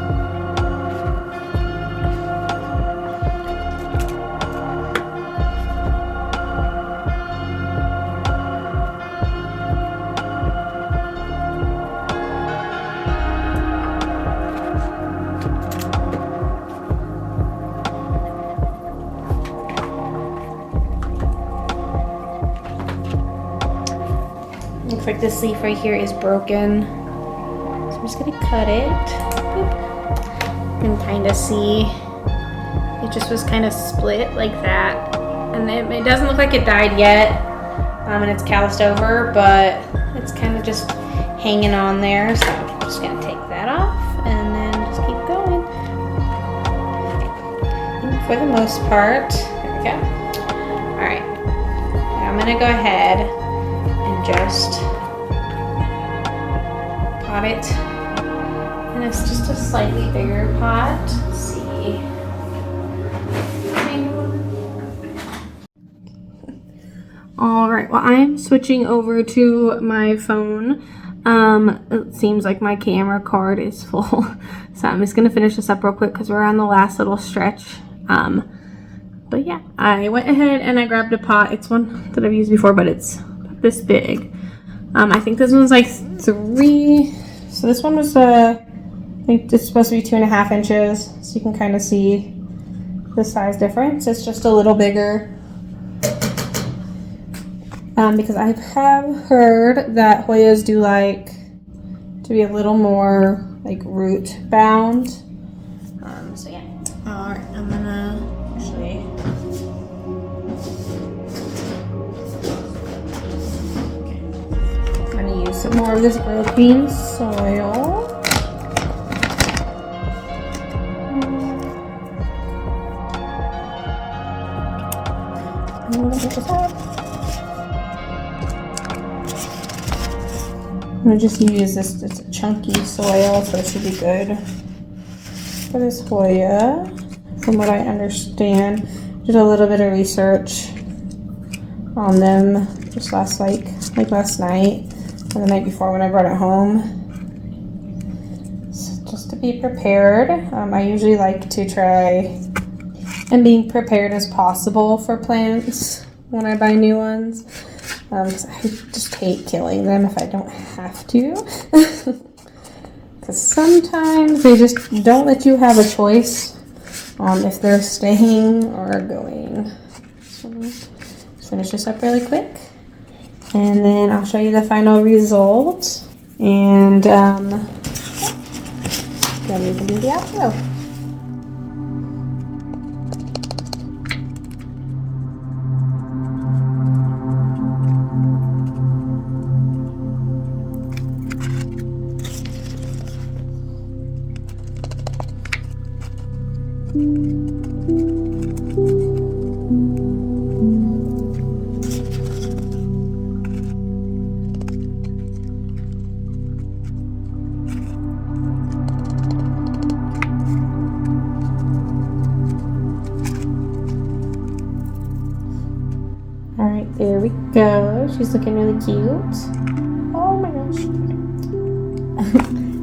looks like this leaf right here is broken. So I'm just gonna cut it. Boop. And kind of see. It just was kind of split like that. And it doesn't look like it died yet. And it's calloused over, but it's kind of just hanging on there. So I'm just gonna take that off and then just keep going. And for the most part, there we go. All right, now I'm gonna go ahead and just pot it, and it's just a slightly bigger pot. Let's see. All right, well, I'm switching over to my phone. It seems like my camera card is full, so I'm just gonna finish this up real quick because we're on the last little stretch. But yeah, I went ahead and I grabbed a pot. It's one that I've used before, but it's this big. I think this one's like 3. So this one was I think it's supposed to be 2.5 inches. So you can kind of see the size difference. It's just a little bigger. Because I have heard that Hoyas do like to be a little more like root bound. So yeah. All right, I'm gonna actually. I'm gonna use some more of this green soil. I'm gonna get this out. I'm gonna just use this, it's a chunky soil, so it should be good for this Hoya. From what I understand, did a little bit of research on them just last like last night and the night before when I brought it home. So just to be prepared, I usually like to try and being prepared as possible for plants when I buy new ones. Because I just hate killing them if I don't have to. Because sometimes they just don't let you have a choice on if they're staying or going. So let's finish this up really quick. And then I'll show you the final result. And then we can do the outro. Alright, there we go. She's looking really cute. Oh my gosh.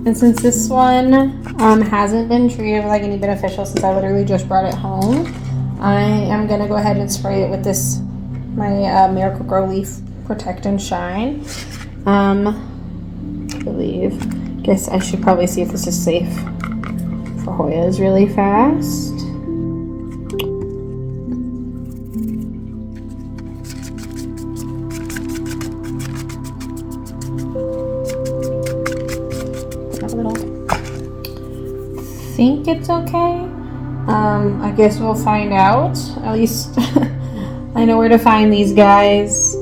And since this one hasn't been treated with like any beneficial since I literally just brought it home, I am going to go ahead and spray it with this, my Miracle Grow Leaf Protect and Shine. I guess I should probably see if this is safe for Hoyas really fast. I think it's okay. I guess we'll find out. At least I know where to find these guys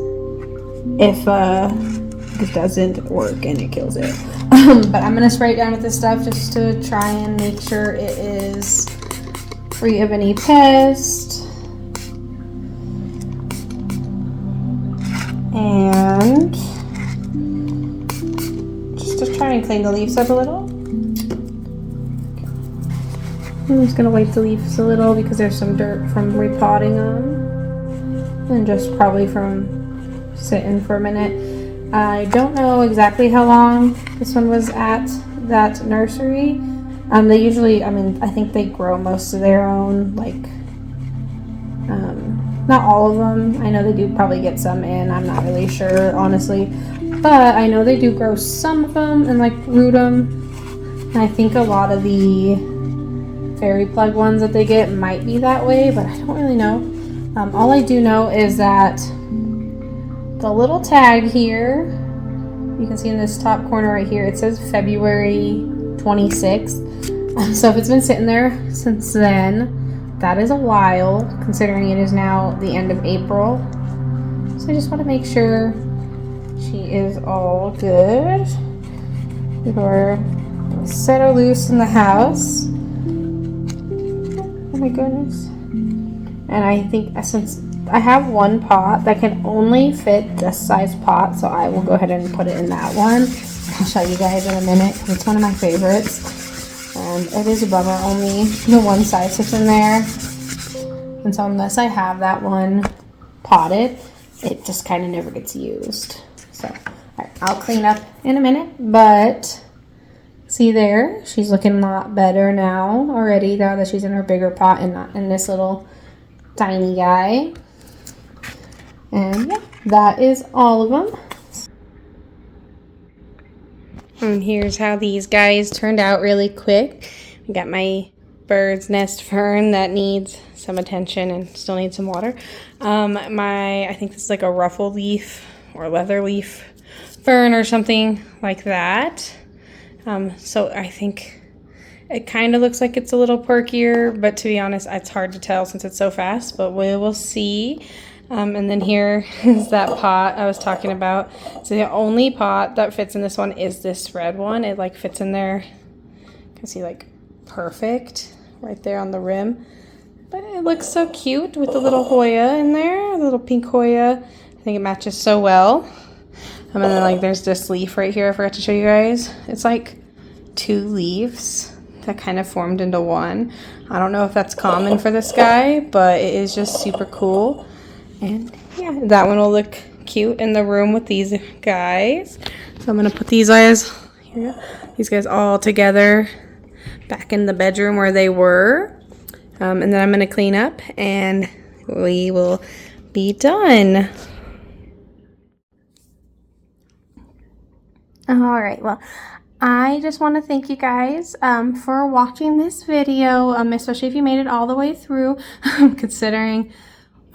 if it doesn't work and it kills it. But I'm gonna spray it down with this stuff just to try and make sure it is free of any pest. And just to try and clean the leaves up a little. I'm just gonna wipe the leaves a little because there's some dirt from repotting them. And just probably from sitting for a minute. I don't know exactly how long this one was at that nursery. They usually, I think they grow most of their own, like, not all of them. I know they do probably get some in. I'm not really sure, honestly. But I know they do grow some of them and, like, root them. And I think a lot of the fairy plug ones that they get might be that way, but I don't really know. All I do know is that the little tag here, you can see in this top corner right here, it says February 26th. So if it's been sitting there since then, that is a while, considering it is now the end of April. So I just want to make sure she is all good. We're gonna set her loose in the house. Oh my goodness. And I think since I have one pot that can only fit this size pot, so I will go ahead and put it in that one. I'll show you guys in a minute because it's one of my favorites. And it is a bummer, only the one size fits in there. And so unless I have that one potted, it just kind of never gets used. So all right, I'll clean up in a minute, but see there, she's looking a lot better now already, now that she's in her bigger pot and not in this little tiny guy. And yeah, that is all of them. And here's how these guys turned out really quick. I got my bird's nest fern that needs some attention and still needs some water. I think this is like a ruffled leaf or leatherleaf fern or something like that. So I think it kind of looks like it's a little perkier, but to be honest, it's hard to tell since it's so fast, but we will see. And then here is that pot I was talking about. So the only pot that fits in this one is this red one. It like fits in there, you can see, like perfect right there on the rim. But it looks so cute with the little Hoya in there, the little pink Hoya. I think it matches so well. And then like there's this leaf right here I forgot to show you guys. It's like 2 leaves that kind of formed into one. I don't know if that's common for this guy, but it is just super cool. And yeah, that one will look cute in the room with these guys. So I'm gonna put these guys here, these guys all together back in the bedroom where they were. And then I'm gonna clean up and we will be done. All right, well, I just want to thank you guys for watching this video, especially if you made it all the way through, considering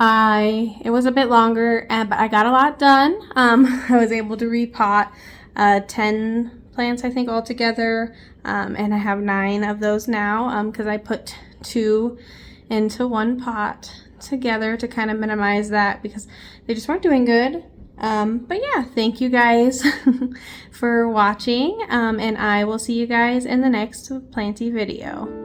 it was a bit longer, but I got a lot done. I was able to repot 10 plants, I think, altogether, and I have 9 of those now because I put 2 into one pot together to kind of minimize that because they just weren't doing good. But yeah, thank you guys for watching, and I will see you guys in the next planty video.